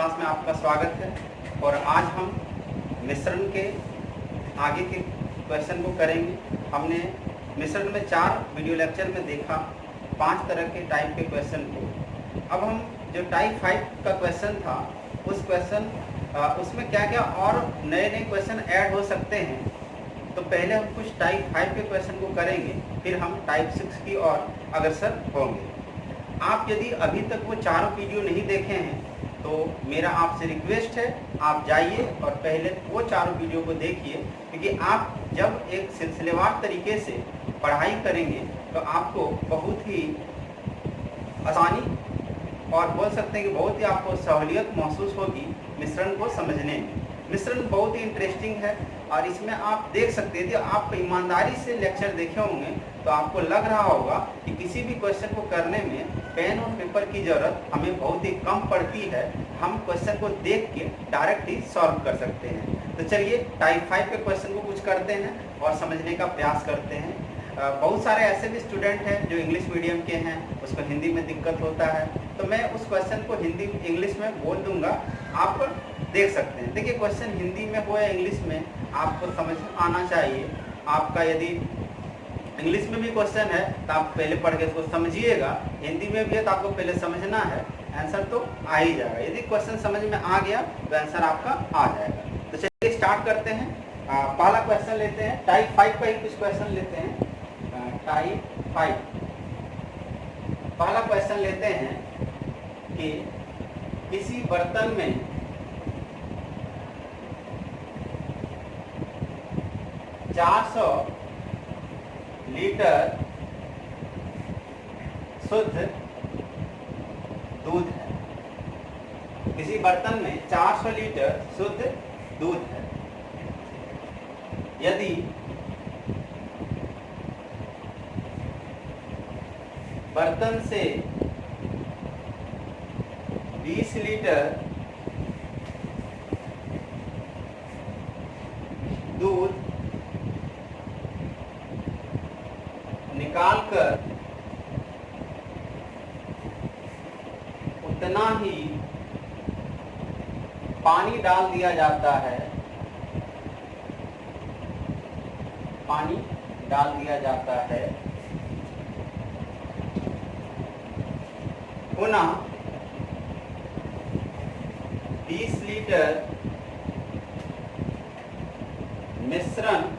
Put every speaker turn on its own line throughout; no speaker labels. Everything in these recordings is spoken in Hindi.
क्लास में आपका स्वागत है। और आज हम मिश्रण के आगे के क्वेश्चन को करेंगे। हमने मिश्रण में 4 वीडियो लेक्चर में देखा 5 तरह के टाइप के क्वेश्चन को। अब हम जो टाइप 5 का क्वेश्चन था उसमें क्या क्या और नए नए क्वेश्चन ऐड हो सकते हैं। तो पहले हम कुछ टाइप 5 के क्वेश्चन को करेंगे, फिर हम टाइप 6 की ओर अग्रसर होंगे। आप यदि अभी तक वो 4 वीडियो नहीं देखे हैं तो मेरा आपसे रिक्वेस्ट है, आप जाइए और पहले वो 4 वीडियो को देखिए, क्योंकि आप जब एक सिलसिलेवार तरीके से पढ़ाई करेंगे तो आपको बहुत ही आसानी और बोल सकते हैं कि बहुत ही आपको सहूलियत महसूस होगी मिश्रण को समझने में। मिश्रण बहुत ही इंटरेस्टिंग है और इसमें आप देख सकते हैं, यदि आप ईमानदारी से लेक्चर देखे होंगे तो आपको लग रहा होगा कि किसी भी क्वेश्चन को करने में पेन और पेपर की ज़रूरत हमें बहुत ही कम पड़ती है। हम क्वेश्चन को देख के डायरेक्ट ही सॉल्व कर सकते हैं। तो चलिए टाइप 5 के क्वेश्चन को कुछ करते हैं और समझने का प्रयास करते हैं। बहुत सारे ऐसे भी स्टूडेंट हैं जो इंग्लिश मीडियम के हैं, उसको हिंदी में दिक्कत होता है, तो मैं उस क्वेश्चन को हिंदी इंग्लिश में बोल दूंगा, आप देख सकते हैं। देखिए, क्वेश्चन हिंदी में हो या इंग्लिश में आपको समझ आना चाहिए। आपका यदि इंग्लिश में भी क्वेश्चन है तो आप पहले पढ़ के उसको समझिएगा, हिंदी में भी है तो आपको पहले समझना है, आंसर तो आ ही जाएगा। यदि क्वेश्चन समझ में आ गया तो आंसर आपका आ जाएगा। तो चलिए स्टार्ट करते हैं। पहला क्वेश्चन लेते हैं, टाइप 5 का ही कुछ क्वेश्चन लेते हैं। टाइप 5 पहला क्वेश्चन लेते हैं कि किसी बर्तन में 400 लीटर शुद्ध दूध है। किसी बर्तन में 400 लीटर शुद्ध दूध है। यदि बर्तन से 20 लीटर दूध निकालकर उतना ही पानी डाल दिया जाता है, पानी डाल दिया जाता है, पुनः 20 लीटर मिश्रण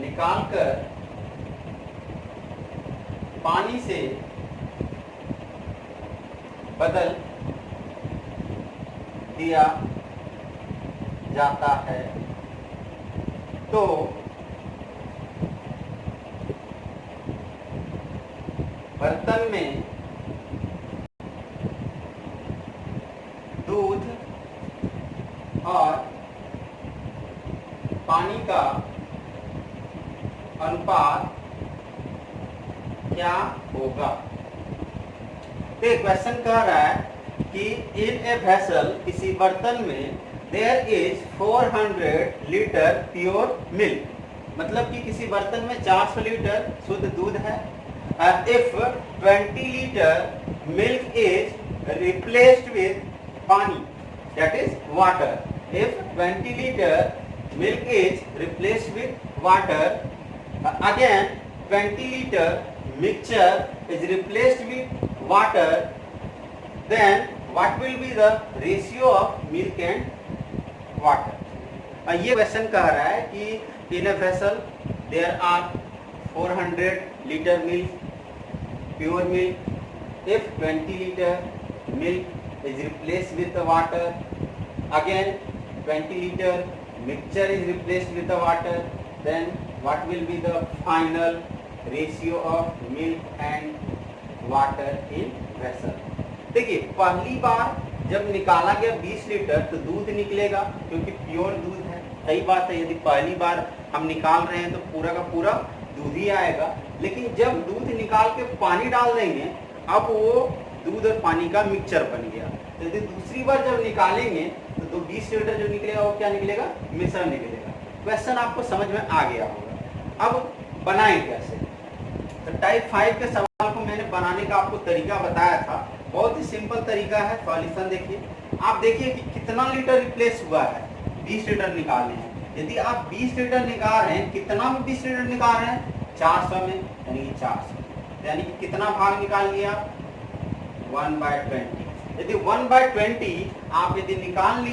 निकालकर पानी से बदल दिया जाता है, तो बर्तन में दूध और पानी का अनुपात क्या होगा। तो क्वेश्चन कह रहा है कि इन ए वेसल, किसी बर्तन में there is 400 litre pure milk, मतलब कि किसी बर्तन में 400 लीटर शुद्ध दूध है। If 20 litre milk is replaced with pani, that is water, if 20 litre milk is replaced with water, again 20 liter mixture is replaced with water, then what will be the ratio of milk and water? ये क्वेश्चन कह रहा है कि in a vessel there are 400 liter milk, pure milk. If 20 liter milk is replaced with the water, again 20 liter mixture is replaced with the water, then what will be the final ratio of milk and water in vessel? देखिए, पहली बार जब निकाला गया 20 लीटर तो दूध निकलेगा, क्योंकि प्योर दूध है। सही बात है, यदि पहली बार हम निकाल रहे हैं तो पूरा का पूरा दूध ही आएगा। लेकिन जब दूध निकाल के पानी डाल देंगे, अब वो दूध और पानी का मिक्सचर बन गया। तो यदि दूसरी बार जब निकालेंगे तो 20 लीटर जो निकलेगा वो क्या निकलेगा, मिश्रण निकलेगा। क्वेश्चन आपको समझ में आ गया होगा। अब बनाएं कैसे, तो तो टाइप 5 के सवाल को मैंने बनाने का आपको तरीका बताया था। बहुत ही सिंपल तरीका है। सॉल्यूशन देखिए, आप देखिए कि कितना लीटर रिप्लेस हुआ है। 20 लीटर निकालने हैं। यदि आप 20 लीटर निकाल रहे हैं, कितना में 20 लीटर निकाल रहे हैं? 400 में, यानी कि 400, यानी कि कितना भाग निकाल लिया? 1/20। यदि 1/20 आप यदि निकाल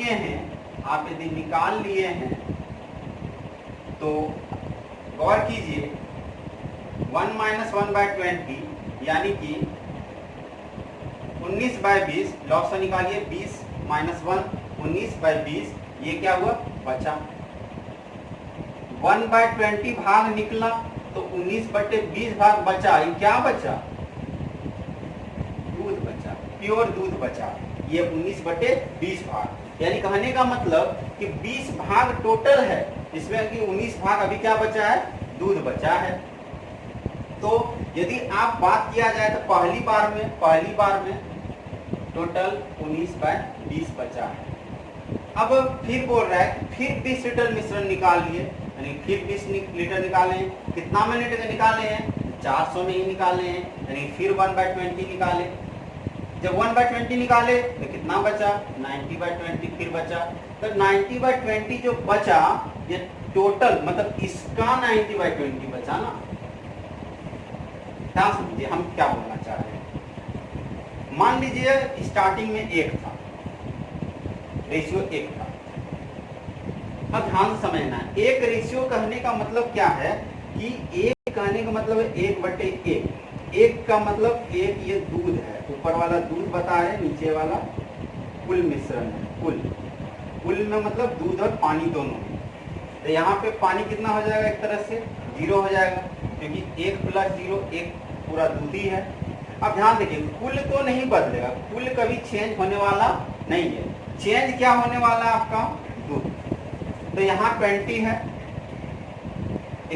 लिए हैं, तो गौर कीजिए, 1 - 1/20 यानी कि 19/20, लॉग से निकालिए, 20 - 1 19/20, ये क्या हुआ? बचा। 1/20 भाग निकला तो 19/20 भाग बचा। ये क्या बचा? दूध बचा, प्योर दूध बचा। ये 19/20 भाग, यानी कहने का मतलब कि 20 भाग टोटल है, इसमें कि 19 भाग अभी क्या बचा है? दूध बचा है। तो यदि आप बात किया जाए तो पहली बार में टोटल 19/20 बचा है। अब फिर बोल रहा है कि फिर 20 लीटर मिश्रण निकाल लिए, यानी फिर 20 लीटर निकाले हैं। कितना में लीटर निकाले हैं? 400 में ही निकाले हैं, यानी फिर 1/20 निकाले। जब 1/20 निकाले तो कितना बचा? 90/20 फिर बचा। तो 90/20 जो बचा, ये टोटल मतलब इसका 90/20 बचा ना। ध्यान समझिए हम क्या बोलना चाह रहे हैं। मान लीजिए स्टार्टिंग में 1 था, रेशियो 1 था। अब ध्यान से समझना है, एक रेशियो कहने का मतलब क्या है कि 1 कहने का मतलब है 1/1। 1 का मतलब 1 ये दूध है, ऊपर वाला दूध बता रहे, नीचे वाला कुल मिश्रण है। कुल में मतलब दूध और पानी दोनों है। तो यहाँ पे पानी कितना हो जाएगा? एक तरह से 0 हो जाएगा, क्योंकि 1 + 0 1 पूरा दूध ही है। अब ध्यान देखिए, कुल तो नहीं बदलेगा, कुल कभी चेंज होने वाला नहीं है। चेंज क्या होने वाला है? आपका दूध। तो यहाँ 20 है,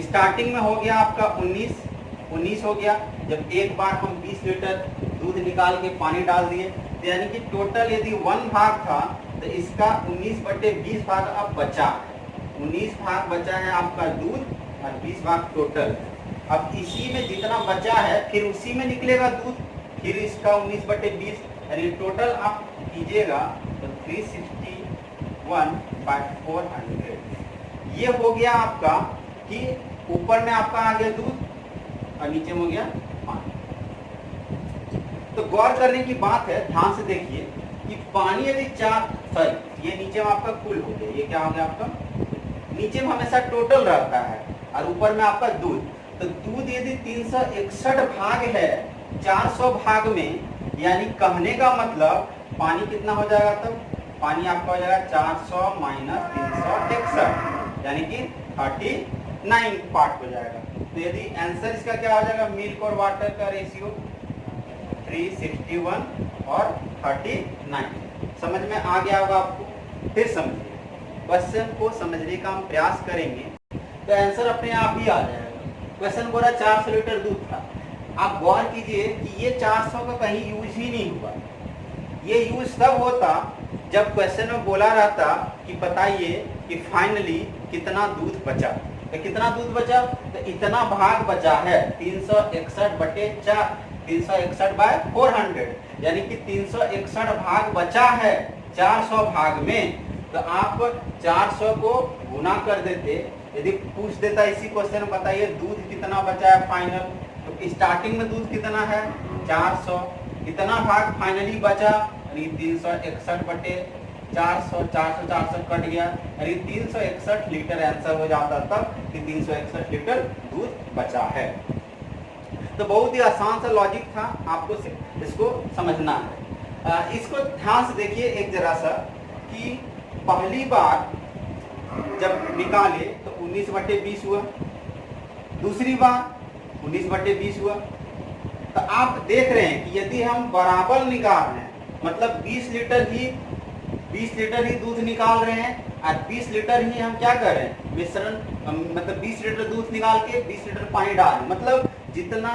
स्टार्टिंग में हो गया आपका 19 हो गया। जब एक बार हम 20 लीटर दूध निकाल के पानी डाल दिए, तो यानी कि टोटल यदि 1 भाग था तो इसका 19/20 भाग अब बचा है। 19 भाग बचा है आपका दूध और 20 भाग टोटल। अब इसी में जितना बचा है फिर उसी में निकलेगा दूध, फिर इसका 19/20, यानी टोटल आप कीजिएगा तो 361/400। ये हो गया आपका कि ऊपर में आपका आ गया दूध और नीचे में हो गया पानी। तो गौर करने की बात है, ध्यान से देखिए कि पानी यदि ये नीचे में आपका कुल हो गया, ये क्या हो गया आपका? नीचे में हमेशा टोटल रहता है और ऊपर में आपका दूध। तो दूध यदि 361 भाग है 400 भाग में, यानी कहने का मतलब पानी कितना हो जाएगा? तब पानी आपका हो जाएगा 400 - 361, यानी कि 39 पार्ट हो जाएगा। तो यदि आंसर इसका क्या हो जाएगा? मिल्क और वाटर का रेशियो 361 और 39। समझ में आ गया होगा आपको? फिर समझिए, क्वेश्चन को समझने का हम प्रयास करेंगे तो आंसर अपने आप ही आ जाएगा। क्वेश्चन बोला 400 लीटर दूध था। आप गौर कीजिए कि ये 400 का कहीं यूज ही नहीं हुआ। ये यूज तब होता जब क्वेश्चन में बोला रहता कि बताइए कि फाइनली कितना दूध बचा। तो कितना दूध बचा? तो इतना भाग बचा है 361/4, 361/400, यानी कि 361 भाग बचा है 400 भाग में। तो आप 400 को गुना कर देते। यदि पूछ देता इसी क्वेश्चन में बताइए दूध कितना बचा है फाइनल, तो स्टार्टिंग में दूध कितना है? 400, इतना भाग फाइनली बचा, यानी 361/400, 400 कट गया, यानी 361 लीटर आंसर हो जाता तब कि 361 लीटर दूध बचा है। तो बहुत ही आसान सा लॉजिक था, आपको इसको समझना है। इसको ध्यान से देखिए एक जरा सा कि पहली बार जब निकाले तो 19/20 हुआ, दूसरी बार 19/20 हुआ। तो आप देख रहे हैं कि यदि हम बराबर निकाल रहे हैं, मतलब 20 लीटर ही दूध निकाल रहे हैं और 20 लीटर ही हम क्या कर रहे हैं? मिश्रण, मतलब 20 लीटर दूध निकाल के 20 लीटर पानी डाल रहे हैं। मतलब जितना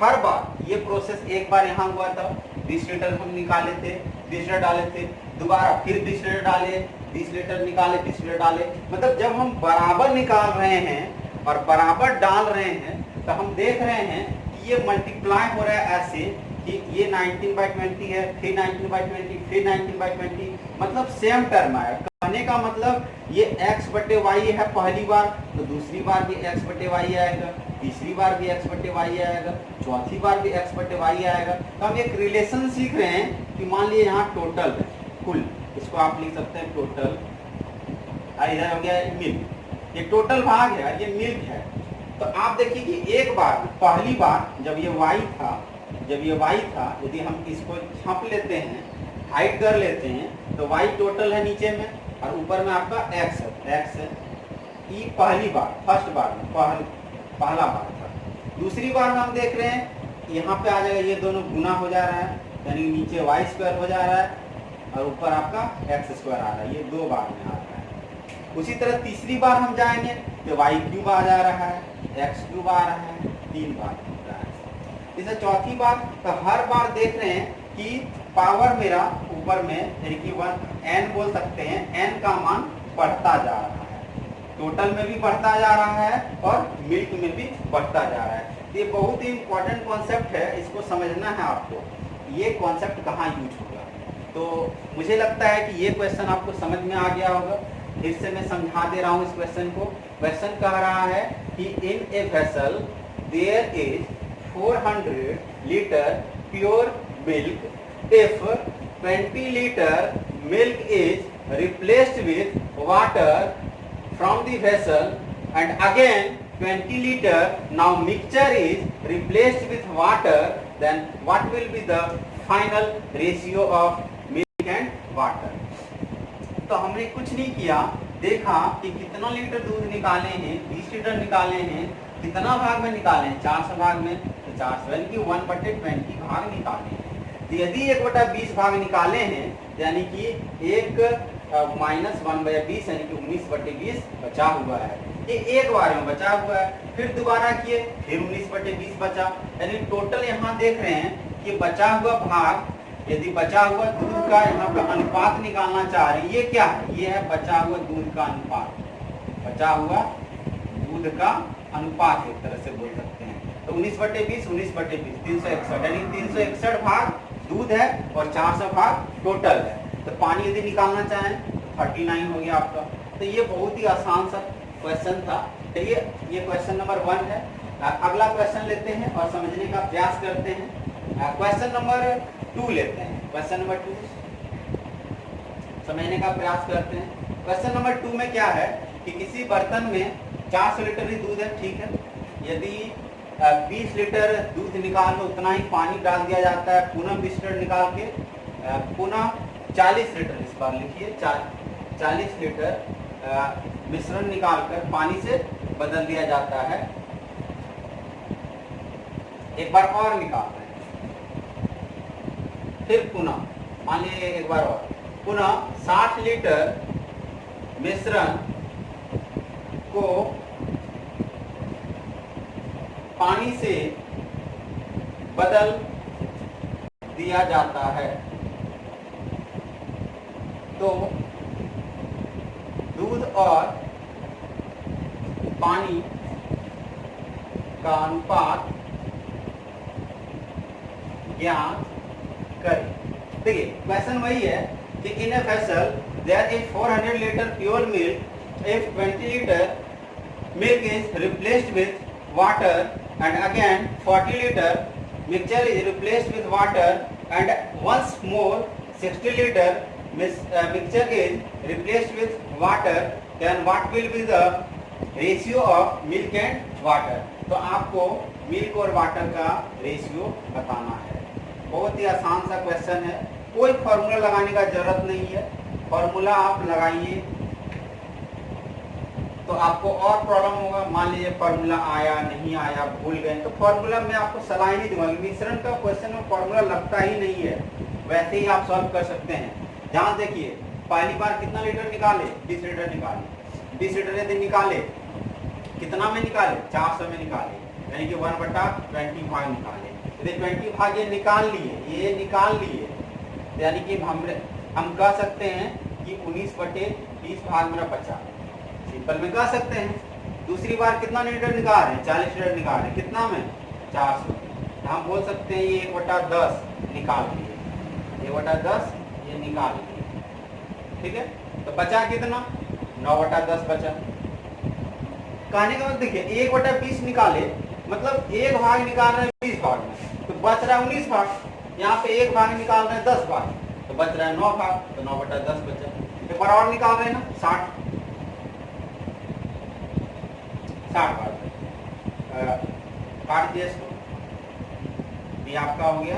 हर बार ये प्रोसेस एक बार यहाँ हुआ था, 20 लीटर हम निकाले थे, 20 लीटर डाले थे, दोबारा फिर 20 लीटर डाले, 20 लीटर निकाले, 20 लीटर डाले। मतलब जब हम बराबर निकाल रहे हैं और बराबर डाल रहे हैं तो हम देख रहे हैं कि ये मल्टीप्लाई हो रहा है ऐसे कि ये 19/20 है, फिर 19/20, फिर 19/20, मतलब सेम टर्म है। कहने का मतलब ये x/y है पहली बार, तो दूसरी बार भी x/y आएगा, तीसरी बार भी x/y आएगा, चौथी बार भी x/y आएगा। तो हम एक रिलेशन सीख रहे हैं कि मान लीजिए यहाँ टोटल है, कुल, इसको आप लिख सकते हैं टोटल, इधर हो गया मिल्क, ये टोटल भाग है और ये मिल्क है। तो आप देखिए कि एक बार पहली बार जब ये y था, यदि हम इसको छाप लेते हैं, हाइड कर लेते हैं, तो y टोटल है नीचे में और ऊपर में आपका x है। ये पहली बार, फर्स्ट बार में पहला बार था। दूसरी बार में हम देख रहे हैं यहाँ पे आ जाएगा, ये दोनों गुना हो जा रहा है, यानी नीचे y² हो जा रहा है और ऊपर आपका x² आ रहा है, ये दो बार में आ रहा है। उसी तरह तीसरी बार हम जाएंगे तो y³ आ जा रहा है, x³ आ रहा है, 3 बार हो रहा है। इसे चौथी बार, तो हर बार देख रहे हैं कि पावर मेरा ऊपर में यानी कि 1 n बोल सकते हैं, n का मान बढ़ता जा रहा है, टोटल में भी बढ़ता जा रहा है और मिल्क में भी बढ़ता जा रहा है। ये बहुत ही इम्पोर्टेंट कॉन्सेप्ट है, इसको समझना है आपको, ये कॉन्सेप्ट कहाँ यूज होगा। तो मुझे लगता है कि ये क्वेश्चन आपको समझ में आ गया होगा। फिर से मैं समझा दे रहा हूँ इस क्वेश्चन को। क्वेश्चन कह रहा है कि in a vessel there is 400 litre pure milk, if 20 liter milk is replaced with water from the vessel and again 20 liter now mixture is replaced with water, then what will be the final ratio of milk and water? तो हमने कुछ नहीं किया, देखा कि कितना लीटर दूध निकाले हैं, 20 लीटर निकाले हैं, कितना भाग में निकाले हैं, 400 भाग में, तो 400 यानी कि 1/20 भाग निकाले हैं। यदि 1/20 भाग निकाले हैं यानी कि 1 - 1/20 यानी कि 19/20 बचा हुआ है, ये एक बार में बचा हुआ है। फिर दोबारा किए, फिर 19/20 बचा, यानी टोटल यहाँ देख रहे हैं कि बचा हुआ भाग, यदि बचा हुआ दूध का यहाँ पे अनुपात निकालना चाह रहे हैं, ये क्या है, ये है बचा हुआ दूध का अनुपात, बचा हुआ दूध का अनुपात एक तरह से बोल सकते हैं। तो 19/20 19/20 361, यानी 361 भाग दूध है और 400 भाग टोटल है। तो पानी यदि निकालना चाहें तो 39 हो गया आपका। तो ये बहुत ही आसान सा क्वेश्चन था। चलिए ये क्वेश्चन नंबर 1 है। अगला क्वेश्चन लेते हैं और समझने का प्रयास करते हैं। क्वेश्चन नंबर 2 लेते हैं। क्वेश्चन नंबर 2 समझने का प्रयास करते हैं। क्वेश्चन नंबर 2 में क्या है कि किसी बर्तन में 400 लीटर ही दूध है, ठीक है। यदि 20 लीटर दूध निकाल लो, उतना ही पानी डाल दिया जाता है, पुनः 20 लीटर निकाल के पुनः 40 लीटर, इस बार लिखिए 40 लीटर मिश्रण निकालकर पानी से बदल दिया जाता है। एक बार और निकाल रहे हैं, फिर पुनः मान लीजिए एक बार और, पुनः 60 लीटर मिश्रण को पानी से बदल दिया जाता है, तो दूध और पानी का अनुपात ज्ञात करें। देखिए क्वेश्चन वही है कि in a vessel there is 400 litre pure milk, if 20 liter milk is replaced with water and again 40 liter mixture is replaced with water and once more 60 liter mixture is replaced with water, then what will be the ratio of milk and water? तो आपको मिल्क और वाटर का रेशियो बताना है। बहुत ही आसान सा क्वेश्चन है, कोई फॉर्मूला लगाने का जरूरत नहीं है। फॉर्मूला आप लगाइए तो आपको और प्रॉब्लम होगा। मान लीजिए फॉर्मूला आया नहीं आया, भूल गए, तो फॉर्मूला मैं आपको सलाह ही नहीं दूंगा। मिश्रण का क्वेश्चन में फॉर्मूला लगता ही नहीं है, वैसे ही आप सॉल्व कर सकते हैं। जहाँ देखिए पहली बार कितना लीटर निकाले, 20 लीटर निकाले, 20 लीटर यदि निकाले कितना में निकाले, 400 में निकाले, यानी कि 1/20 भाग निकाले। यदि 20 भाग ये निकाल लिए, यानी कि हम कह सकते हैं कि 19/20 भाग मेरा बचा। सिंपल में कह सकते हैं दूसरी बार कितना लीटर निकाल रहे हैं, 40 लीटर निकाल रहे हैं, कितना में 400। तो हम बोल सकते हैं ये 1/10 निकाल लिए, 1/10 ये निकाल लिए, ठीक है। तो बचा कितना, 9/10 बचा। कहने का मतलब देखिए 1/20 निकाले, मतलब एक भाग निकाल रहे हैं 20 भाग में, तो बच रहा है 19 भाग। यहाँ पे एक भाग निकाल रहे हैं 10 भाग, तो बच रहा है 9 भाग, तो 9/10 बचा। एक बार और निकाल रहे हैं ना, 60 भाग काट दिया इसको, ये आपका हो गया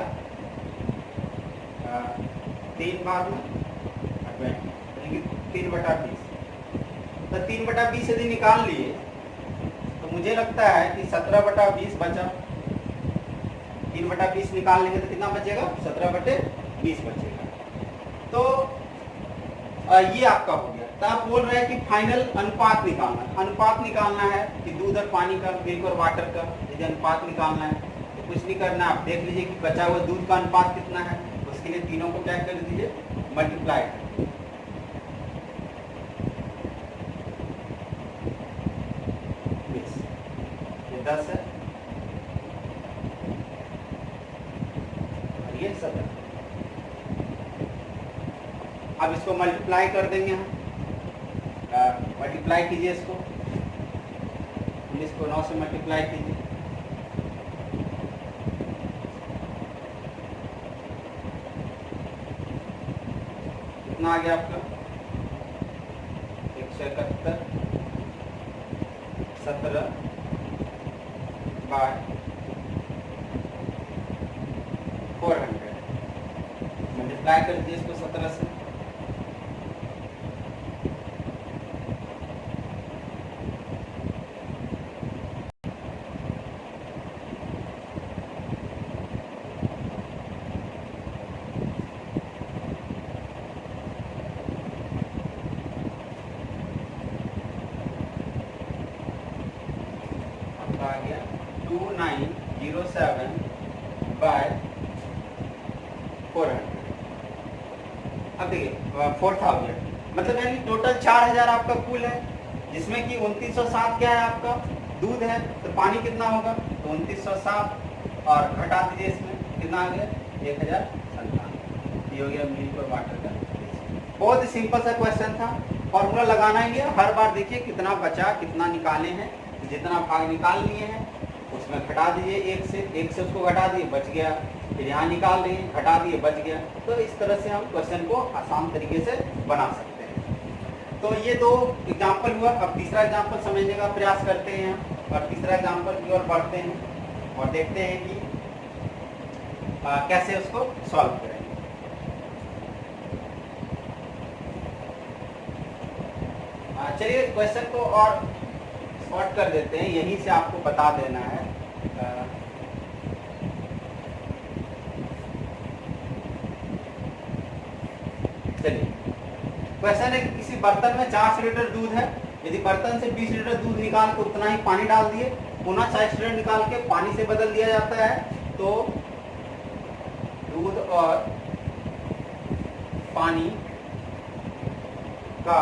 3 भाग में 3/20। तो 3/20 यदि निकाल लिए तो मुझे लगता है कि 17/20 बचा। 3/20 निकाल लेंगे तो कितना बचेगा, 17/20 बचेगा। तो ये आपका हो गया। तो आप बोल रहे हैं कि फाइनल अनुपात निकालना है। अनुपात निकालना है कि दूध और पानी का, मिल्क और वाटर का यदि अनुपात निकालना है तो कुछ नहीं करना, आप देख लीजिए कि बचा हुआ दूध का अनुपात कितना है। उसके लिए तीनों को क्या कर दीजिए, मल्टीप्लाई कर। ये 10 है, ये 17। अब इसको मल्टीप्लाई कर देंगे हम, मल्टीप्लाई कीजिए इसको, 19 को 9 से मल्टीप्लाई कीजिए, कितना आ गया आपका 171 17 बाय 400। मल्टीप्लाई कर दीजिए इसको 17 से, आ गया 2907 बाय 400। अब देखिए 4000, मतलब यानी टोटल 4000 आपका कुल है, जिसमें कि 2907 क्या है आपका दूध है। तो पानी कितना होगा, तो 2907 और घटा दीजिए इसमें, कितना आ गया 1097। ये हो गया मिल्क और वाटर का। बहुत ही सिंपल सा क्वेश्चन था, फॉर्मूला लगाना ही है। हर बार देखिए कितना बचा, कितना निकाले हैं, जितना भाग निकाल लिए हैं उसमें घटा दीजिए, एक से उसको घटा दिए बच गया, फिर यहाँ निकाल दिए घटा दिए बच गया। तो इस तरह से हम क्वेश्चन को आसान तरीके से बना सकते हैं। तो ये 2 एग्जाम्पल हुआ। अब तीसरा एग्जाम्पल समझने का प्रयास करते हैं और तीसरा एग्जाम्पल की ओर बढ़ते हैं और देखते हैं कि कैसे उसको सॉल्व करें। चलिए क्वेश्चन को और शॉर्ट कर देते हैं, यहीं से आपको बता देना है। चलिए क्वेश्चन है कि किसी बर्तन में 400 लीटर दूध है। यदि बर्तन से 20 लीटर दूध निकाल के उतना ही पानी डाल दिए, पुनः 40 लीटर निकाल के पानी से बदल दिया जाता है, तो दूध और पानी का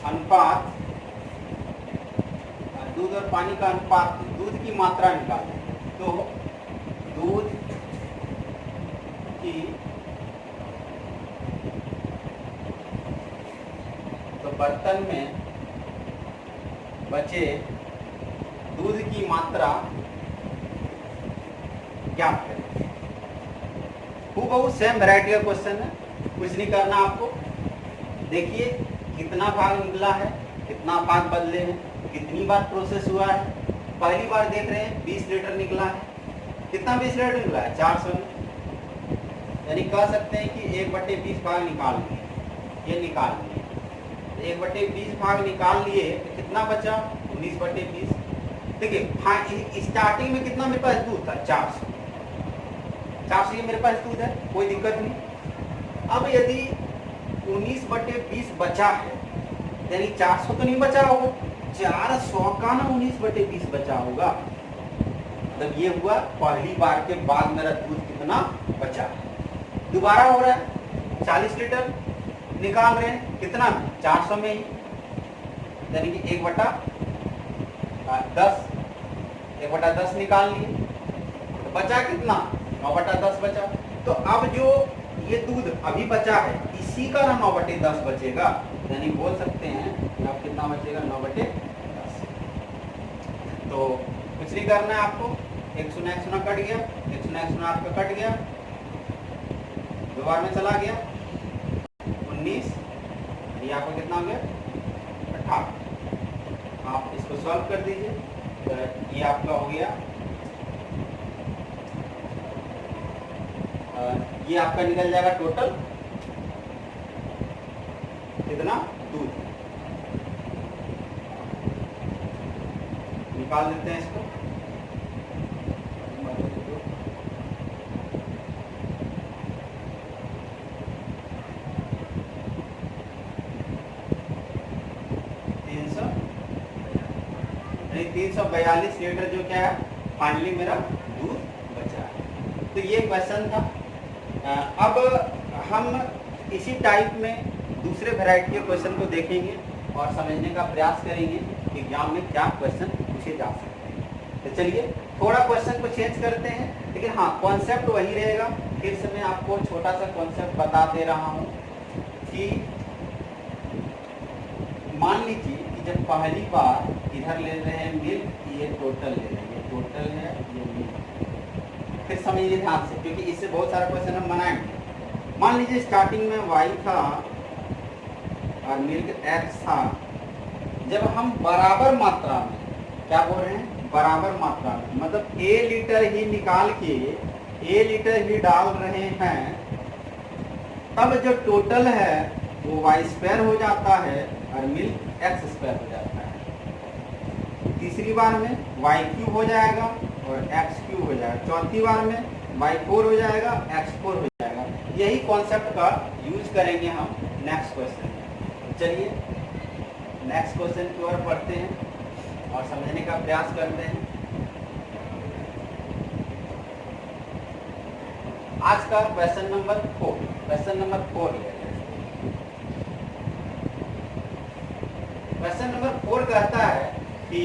अनुपात, दूध और पानी का अनुपात, दूध की मात्रा निकालें। तो दूध की, तो बर्तन में बचे दूध की मात्रा ज्ञात करें। हूबहू सेम वैरायटी का क्वेश्चन है, कुछ नहीं करना आपको। देखिए कितना भाग निकला है, कितना भाग बदले हैं, कितनी बार प्रोसेस हुआ है। पहली बार देख रहे हैं 20 लीटर निकला है। कितना 20 लीटर निकला है, 400 में, यानी कह सकते हैं कि 1/20 भाग निकाल लिए, ये निकाल लिए। 1/20 भाग निकाल लिए तो कितना बचा, 19/20। देखिए स्टार्टिंग में कितना मेरे पास दूध था, 400 ये मेरे पास दूध है, कोई दिक्कत नहीं। अब यदि 19/20 बचा है, यानी 400 तो नहीं बचा होगा, 400 का ना 19/20 बचा होगा। मतलब ये हुआ पहली बार के बाद मेरा दूध कितना बचा है। दोबारा हो रहा है 40 लीटर निकाल रहे हैं, कितना 400 में ही, यानी कि 1/10 निकाल लिए, तो बचा कितना, 9/10 बचा। तो अब जो ये दूध अभी बचा है इसी का ना 9/10 बचेगा, यानी बोल सकते हैं कि अब कितना बचेगा, 9/10। तो कुछ नहीं करना है आपको, 1 कट गया, 1 आपका कट गया, 2 बार में चला गया, 19, ये आपका कितना हो गया, 18। आप इसको सॉल्व कर दीजिए, तो ये आपका हो गया, ये आपका निकल जाएगा टोटल कितना दूध, निकाल देते हैं इसको। नहीं, 342 लीटर जो क्या है फाइनली मेरा दूध बचा है। तो ये क्वेश्चन था। अब हम इसी टाइप में दूसरे वैरायटी के क्वेश्चन को देखेंगे और समझने का प्रयास करेंगे कि एग्जाम में क्या क्वेश्चन पूछे जा सकते हैं। तो चलिए थोड़ा क्वेश्चन को चेंज करते हैं, लेकिन हाँ कॉन्सेप्ट वही रहेगा। फिर से मैं आपको छोटा सा कॉन्सेप्ट बता दे रहा हूँ कि मान लीजिए कि जब पहली बार इधर ले रहे हैं मिल्क, ये टोटल ले रहे हैं, ये टोटल है, ये मिल्क। फिर समझिए ध्यान से, क्योंकि इससे बहुत सारा क्वेश्चन हम बनाएंगे। मान लीजिए स्टार्टिंग में y था और मिल्क x था। जब हम बराबर मात्रा में, क्या बोल रहे हैं, बराबर मात्रा में, मतलब a लीटर ही निकाल के a लीटर ही डाल रहे हैं, तब जो टोटल है वो y² हो जाता है और मिल्क x² हो जाता है। तीसरी बार में y³ हो जाएगा और x³ हो जाएगा। चौथी बार में y4 हो जाएगा, x4 हो जाएगा। यही कॉन्सेप्ट का यूज करेंगे हम नेक्स्ट क्वेश्चन में। चलिए नेक्स्ट क्वेश्चन की ओर पढ़ते हैं और समझने का प्रयास करते हैं। आज का क्वेश्चन नंबर 4 क्वेश्चन नंबर 4 कहता है कि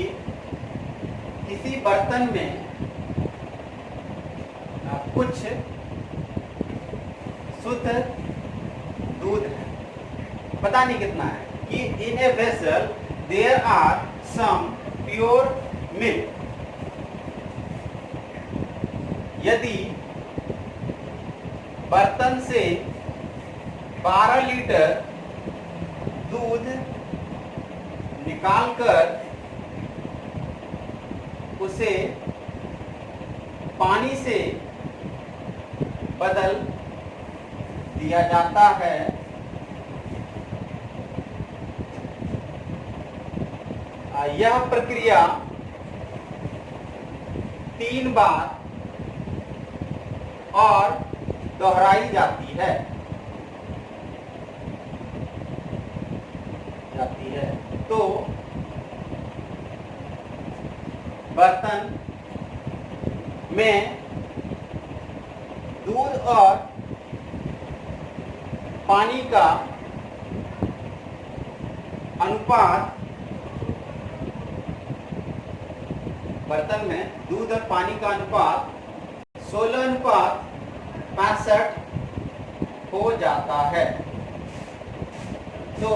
किसी बर्तन में कुछ शुद्ध दूध है, पता नहीं कितना है, कि in a vessel there are some pure milk. यदि बर्तन से 12 लीटर दूध निकालकर उसे पानी से बदल दिया जाता है, यह प्रक्रिया 3 बार और दोहराई जाती है। तो बर्तन में दूध और पानी का अनुपात, बर्तन में दूध और पानी का अनुपात 16:65 हो जाता है। तो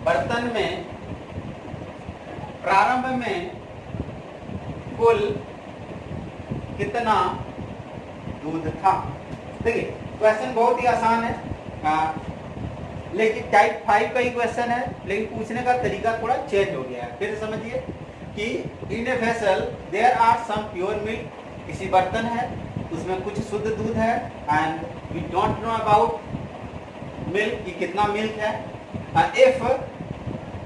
बर्तन में प्रारंभ में कुल कितना दूध था। देखिए क्वेश्चन बहुत ही आसान है, लेकिन टाइप 5 का ही क्वेश्चन है, लेकिन पूछने का तरीका थोड़ा चेंज हो गया है। फिर समझिए कि in a vessel there are some pure milk, किसी बर्तन है उसमें कुछ शुद्ध दूध है, and we don't know about milk कि कितना मिल्क है। If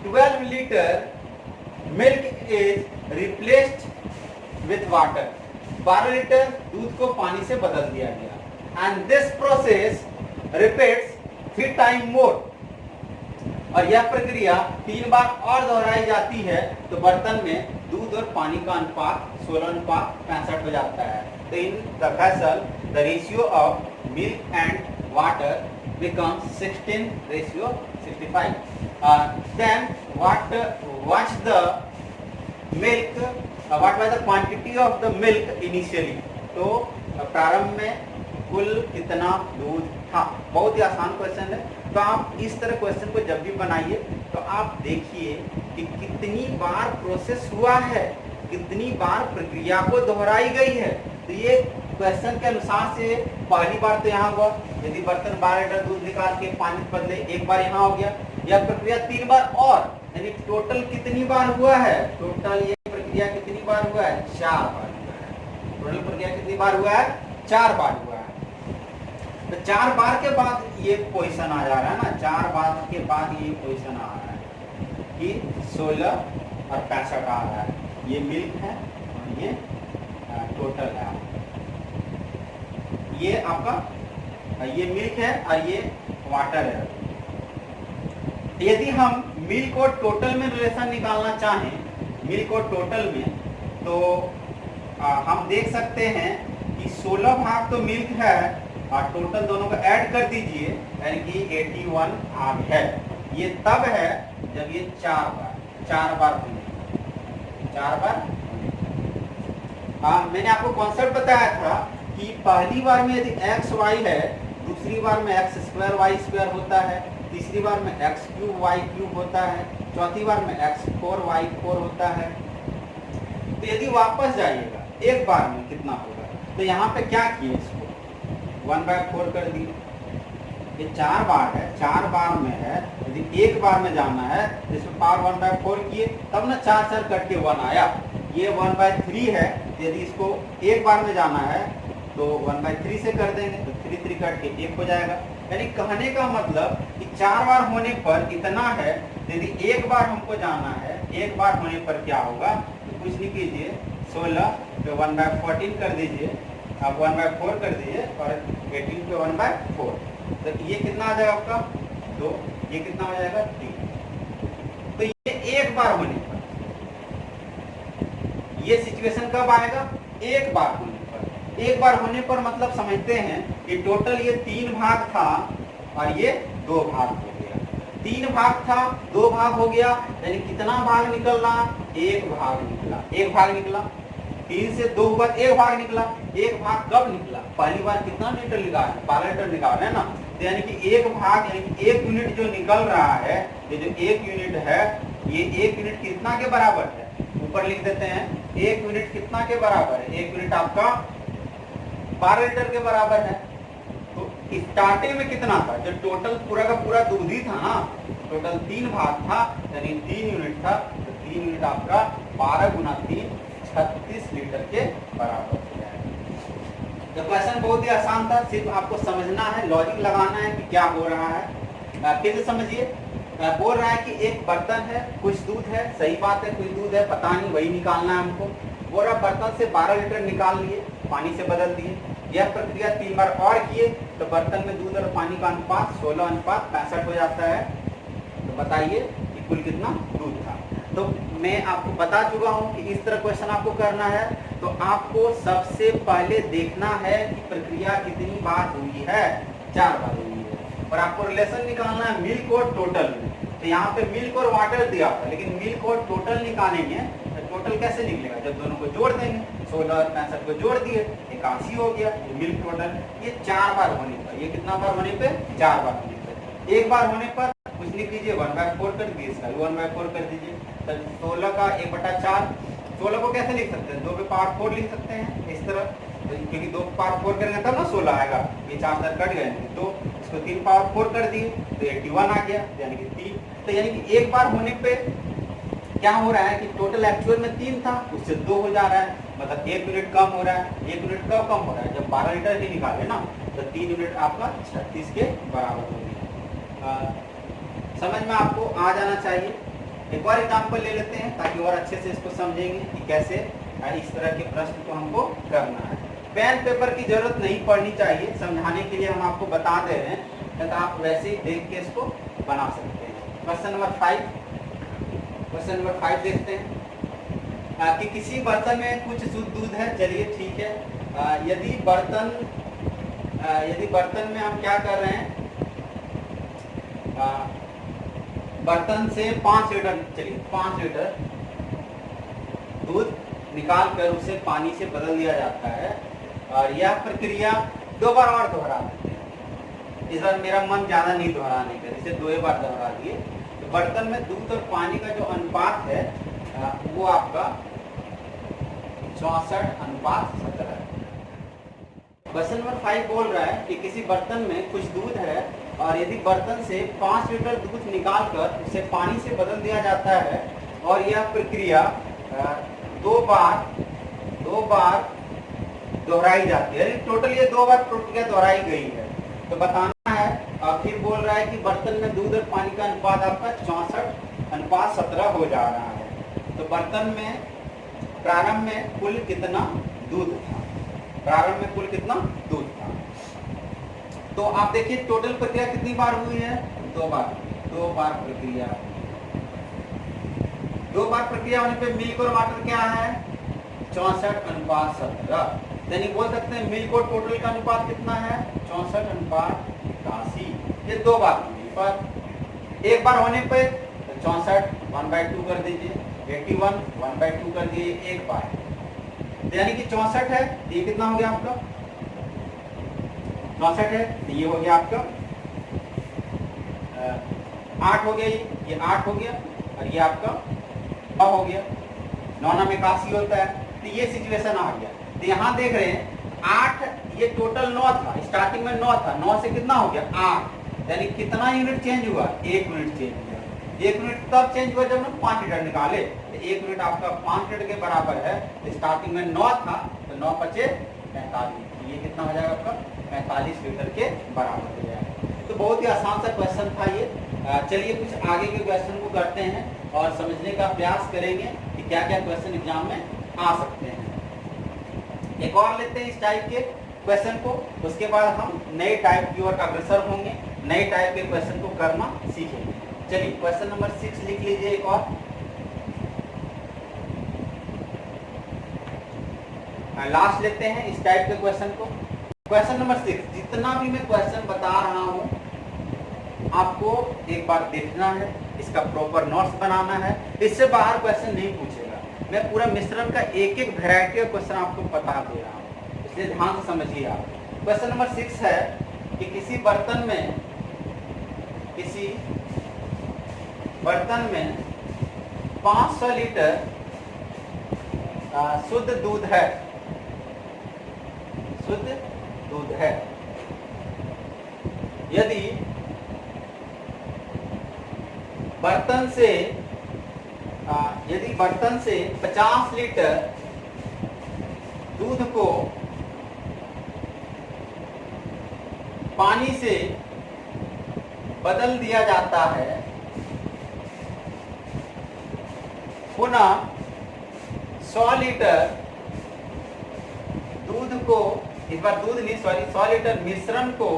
12 litre milk is replaced with water, 12 litre दूध को पानी से बदल दिया गया, and this process repeats 3 time more, और यह प्रक्रिया 3 बार और दोहराई जाती है, तो बर्तन में दूध और पानी का अनुपात 16:65 हो जाता है। तो in the vessel the ratio of milk and water becomes 16:65. Then what was the milk, what was the quantity of the milk initially? तो प्रारंभ में कुल कितना दूध था। बहुत ही आसान क्वेश्चन है। तो आप इस तरह क्वेश्चन को जब भी बनाइए तो आप देखिए कि कितनी बार प्रोसेस हुआ है, कितनी बार प्रक्रिया को दोहराई गई है। तो ये क्वेश्चन के अनुसार से पहली बार तो यहाँ हुआ, यदि बर्तन 12 लीटर दूध निकाल के पानी बदले, एक बार यहाँ हो गया, यह प्रक्रिया 3 बार और, यानी टोटल कितनी बार हुआ है, टोटल ये प्रक्रिया कितनी बार हुआ है, 4 बार हुआ है। टोटल प्रक्रिया कितनी बार हुआ है, 4 बार हुआ है। तो 4 बार के बाद ये पोजीशन आ जा रहा है ना, 4 बार के बाद ये पोजीशन आ रहा है कि 16 और 65 आ रहा है। ये मिल्क है और ये टोटल है। ये आपका ये मिल्क है और ये वाटर है। यदि हम मिल्क और टोटल में रिलेशन निकालना चाहें, मिल्क और टोटल में, तो हम देख सकते हैं कि 16 भाग तो मिल्क है और टोटल दोनों को ऐड कर दीजिए, यानी कि 81 भाग है। ये तब है जब ये 4 बार होने, 4 बार। मैंने आपको कॉन्सेप्ट बताया था कि पहली बार में यदि एक्स वाई है, दूसरी बार में एक्स स्क्वायर वाई स्क्वायर होता है, तीसरी बार में एक्स क्यूब वाई क्यूब होता है, चौथी बार में एक्स 4 वाई 4 होता है। तो यदि वापस जाइएगा एक बार में कितना होगा, तो यहाँ पे क्या किए, इसको 1/4 कर दिए। ये 4 बार है, 4 बार में है, यदि एक बार में जाना है जिसमें पावर 1/4 किए, तब ना 4 कट के 1 आया। ये 1/3 है, यदि इसको एक बार में जाना है तो 1/3 से कर देंगे, तो 3 कट के 1 हो जाएगा। यानी कहने का मतलब कि 4 बार होने पर इतना है, यदि एक बार हमको जाना है, एक बार होने पर क्या होगा, तो कुछ नहीं कीजिए, 16 पे 1/14 कर दीजिए, आप 1/4 कर दीजिए और 18 पे 1/4, तो ये कितना आ जाएगा आपका 2, ये कितना हो जाएगा 3। तो ये एक बार होने पर, ये सिचुएशन कब आएगा, एक बार होने पर। एक बार होने पर मतलब समझते हैं कि टोटल ये 3 भाग था और ये 2 भाग हो गया। 3 भाग था, 2 भाग हो गया, यानी कितना भाग निकलना, 1 भाग निकला। 1 भाग निकला, 3 से 2 हुआ, 1 भाग निकला। 1 भाग कब निकला, पहली बार कितना लीटर निकाला, 12 लीटर निकाला है ना। तो यानी कि 1 भाग, यानी कि 1 यूनिट जो निकल रहा है, ये जो 1 यूनिट है, ये 1 यूनिट कितना के बराबर है, ऊपर लिख देते हैं, 1 यूनिट कितना के बराबर है, 1 यूनिट आपका 12 लीटर के बराबर है। तो स्टार्टिंग में कितना था, जो टोटल पूरा का पूरा दूध ही था ना, टोटल 3 भाग था, यानी 3 यूनिट था, तो 3 यूनिट आपका 12 गुना 3 36 लीटर के बराबर हो जाएगा। तो क्वेश्चन बहुत ही आसान था, सिर्फ आपको समझना है, लॉजिक लगाना है कि क्या हो रहा है। फिर से समझिए, बोल रहा है कि एक बर्तन है, कुछ दूध है, सही बात है, कुछ दूध है, पता नहीं, वही निकालना है हमको। बोल रहा बर्तन से 12 लीटर निकाल लिए, पानी से बदल दिए। यह प्रक्रिया 3 बार और किए तो बर्तन में दूध और पानी का अनुपात 16:65 हो जाता है। तो बताइए कि कुल कितना दूध था। तो मैं आपको बता चुका हूँ कि इस तरह क्वेश्चन आपको करना है। तो आपको सबसे पहले देखना है कि प्रक्रिया कितनी बार हुई है, 4 बार हुई है। और आपको रिलेशन निकालना है मिल्क और टोटल में। तो यहाँ पे मिल्क और वाटर दिया था, लेकिन मिल्क और टोटल निकालेंगे तो टोटल कैसे निकलेगा, जब दोनों को जोड़ देंगे, 16 और 65 को जोड़ दिए, 81 हो गया। ये मिल्क टोटल, ये 4 बार होने पर, ये कितना बार होने पे, 4 बार होने पर। एक बार होने पर कुछ लिख लीजिए, 1/4 कर दीजिए, इसका 1/4 कर दीजिए। तो 16 का 1/4, 16 को कैसे लिख सकते हैं, 2 पे पावर 4 लिख सकते हैं इस तरह, क्योंकि 2 पावर 4 करेंगे तब ना 16 आएगा। ये 4 कट गए, तो इसको 3 पावर 4 कर दिए तो 81 आ गया, यानी कि 3। तो यानी कि एक बार होने पे क्या हो रहा है कि टोटल एक्चुअल में 3 था, उससे 2 हो जा रहा है, मतलब 1 यूनिट कम हो रहा है। 1 यूनिट कब कम हो रहा है, जब 12 लीटर ही निकाले ना, तो 3 यूनिट आपका 36 के बराबर हो गया। समझ में आपको आ जाना चाहिए। एक और एग्जाम्पल ले लेते हैं ताकि और अच्छे से इसको समझेंगे कि कैसे इस तरह के प्रश्न को हमको करना है। पेन पेपर की जरूरत नहीं पड़नी चाहिए, समझाने के लिए हम आपको बता दे रहे हैं, तो आप वैसे ही देख के इसको बना सकते हैं। क्वेश्चन नंबर 5 देखते हैं कि किसी बर्तन में कुछ शुद्ध दूध है। चलिए ठीक है, यदि बर्तन में हम क्या कर रहे हैं, बर्तन से 5 लीटर, चलिए 5 लीटर दूध निकाल कर उसे पानी से बदल दिया जाता है और यह प्रक्रिया 2 बार और दोहरा देते हैं। इस बार मेरा मन ज़्यादा नहीं दोहराने का, इसे 2 बार दोहरा दिए। तो बर्तन में दूध और पानी का जो अनुपात है वो आपका 64:17 है। क्वेश्चन नंबर 5 बोल रहा है कि किसी बर्तन में कुछ दूध है और यदि बर्तन से 5 लीटर दूध निकालकर उसे पानी से बदल दिया जाता है और यह प्रक्रिया 2 बार दोहराई जाती है, टोटल ये 2 बार प्रक्रिया दोहराई गई है। तो बताना है और फिर बोल रहा है कि बर्तन में दूध और पानी का अनुपात आपका 64:17 हो जा रहा है। तो बर्तन में प्रारंभ में कुल कितना दूध था, प्रारंभ में कुल कितना दूध था। तो आप देखिए टोटल प्रक्रिया कितनी बार हुई है, 2 बार, 2 बार प्रक्रिया। 2 बार प्रक्रिया होने पे मिल्क और वाटर क्या है, 64:17। यानी बोल सकते हैं मिल्क और टोटल का अनुपात कितना है, 64:81। ये 2 बार होने पर, एक बार होने पे 64 1/2 कर दीजिए, 81 1/2 कर दिए एक बार, तो यानी कि 64 है। ये कितना हो गया आपका, 64 है, तो ये हो गया आपका 8 हो गया, ये 8 हो गया और ये आपका 9 हो गया। 9 में 81 होता है, तो ये सिचुएशन आ गया। तो यहाँ देख रहे हैं 8, ये टोटल 9 था, स्टार्टिंग में 9 था, 9 से कितना हो गया 8, यानी कितना यूनिट चेंज हुआ, 1 यूनिट चेंज हुआ। 1 यूनिट तब चेंज हुआ जब हम 5 लीटर निकाले, तो 1 यूनिट आपका 5 लीटर के बराबर है। स्टार्टिंग में 9 था, तो 9 × 45, ये कितना हो जाएगा आपका 45 लीटर के बराबर हो जाएगा। तो बहुत ही आसान सा क्वेश्चन था ये। चलिए कुछ आगे के क्वेश्चन को करते हैं और समझने का प्रयास करेंगे कि क्या क्या क्वेश्चन एग्जाम में आ सकते हैं। एक और लेते हैं इस टाइप के क्वेश्चन को, उसके बाद हम नए टाइप की ओर अग्रसर होंगे, नए टाइप के क्वेश्चन को करना सीखेंगे। चलिए क्वेश्चन नंबर 6 लिख लीजिए एक और। लास्ट लेते हैं इस टाइप के क्वेश्चन को। क्वेश्चन नंबर 6, जितना भी मैं क्वेश्चन बता रहा हूं आपको एक बार देखना है, इसका प्रॉपर नोट्स बनाना है, इससे बाहर क्वेश्चन नहीं पूछेगा। मैं पूरा मिश्रण का एक एक वैरायटी का क्वेश्चन आपको बता दे रहा हूँ, इसलिए ध्यान से समझिए आप। क्वेश्चन नंबर 6 है कि किसी बर्तन में 500 लीटर शुद्ध दूध है, शुद्ध दूध है। यदि बर्तन से 50 लीटर दूध को पानी से बदल दिया जाता है, पुनः 100 लीटर दूध को, इस बार दूध नहीं सॉरी 100 लीटर मिश्रण को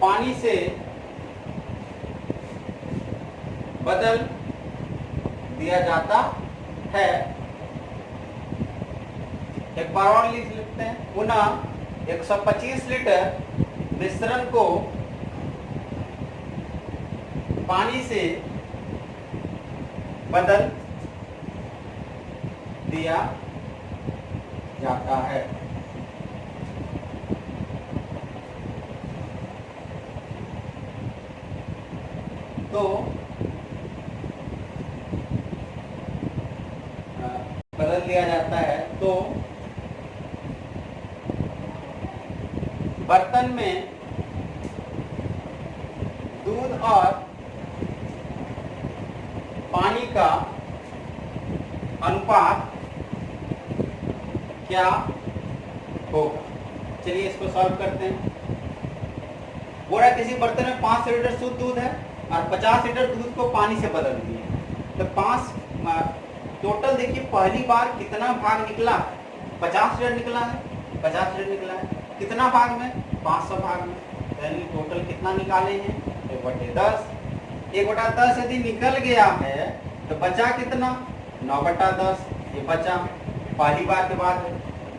पानी से बदल दिया जाता है। एक बार और लिख लेते हैं, पुनः 125 लीटर मिश्रण को पानी से बदल दिया जाता है। तो बदल दिया जाता है, तो बर्तन में दूध और पानी का अनुपात क्या होगा। चलिए इसको सॉल्व करते हैं। बोला किसी बर्तन में 500 लीटर शुद्ध दूध है और 50 लीटर दूध को पानी से बदल दिए, तो 5 टोटल देखिए पहली बार कितना भाग निकला, 50 लीटर निकला है, 50 लीटर निकला है, कितना भाग में 500 भाग में, यानी टोटल कितना निकाले हैं 1/10। 1/10 यदि निकल गया है तो बचा कितना 9/10, ये बचा पहली बार के बाद।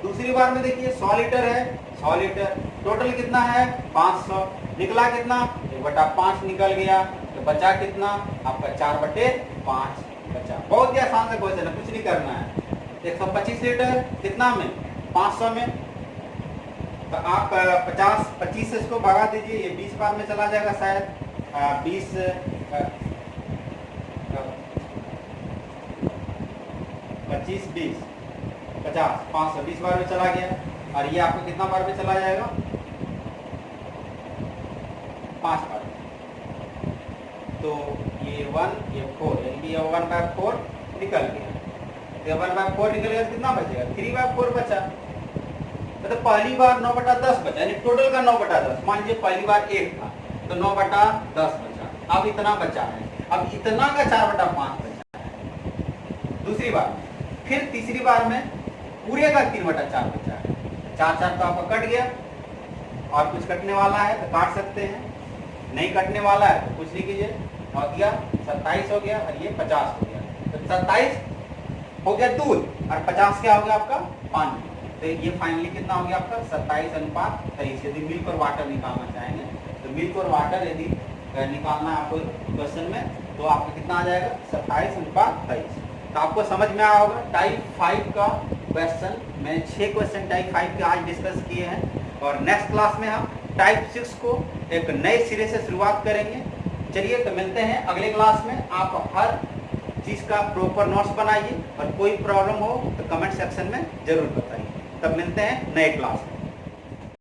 दूसरी बार में देखिए 100 लीटर है, 100 लीटर टोटल कितना है 500, निकला कितना, 1/5 निकल गया, तो बचा कितना आपका 4/5 बचा। बहुत ही आसान से क्वेश्चन है, कुछ नहीं करना है। 125 लीटर कितना में, 500 में, तो आप 25 से इसको भगा दीजिए, ये 20 बार में चला जाएगा शायद, 20 25 20 50 520 बार में चला गया। और ये आपको कितना बार में चला जाएगा, 5 बार। तो ये 1 ये 4, यानी कि ये 1/4 निकल गया। ये 1/4 निकल गया, कितना बचेगा, 3/4 बचा। मतलब पहली बार 9/10 बचा, यानी टोटल का 9/10। मान लीजिए पहली बार 1 था तो 9/10 बचा। अब इतना बचा है, अब इतना का 4/5 बचा है दूसरी बार। फिर तीसरी बार में पूरे का 3/4 बचा है। 4 तो आपका कट गया, और कुछ कटने वाला है तो काट सकते हैं, नहीं कटने वाला है तो कुछ नहीं कीजिए। हो गया 27 हो गया, और ये 50 हो गया। तो 27 हो गया दूध, और 50 क्या हो गया आपका पानी। तो ये फाइनली कितना हो गया आपका 27:23। यदि मिल्क और वाटर निकालना चाहेंगे तो मिल्क और वाटर यदि निकालना है आपको क्वेश्चन में, तो आपको कितना आ जाएगा 27:23। तो आपको समझ में आया होगा टाइप 5 का क्वेश्चन। मैं 6 क्वेश्चन टाइप 5 के आज डिस्कस किए हैं, और नेक्स्ट क्लास में हम टाइप 6 को एक नए सिरे से शुरुआत करेंगे। चलिए तो मिलते हैं अगले क्लास में। आप हर चीज़ का प्रॉपर नोट्स बनाइए, और कोई प्रॉब्लम हो तो कमेंट सेक्शन में जरूर बताइए। तब मिलते हैं नए क्लास में।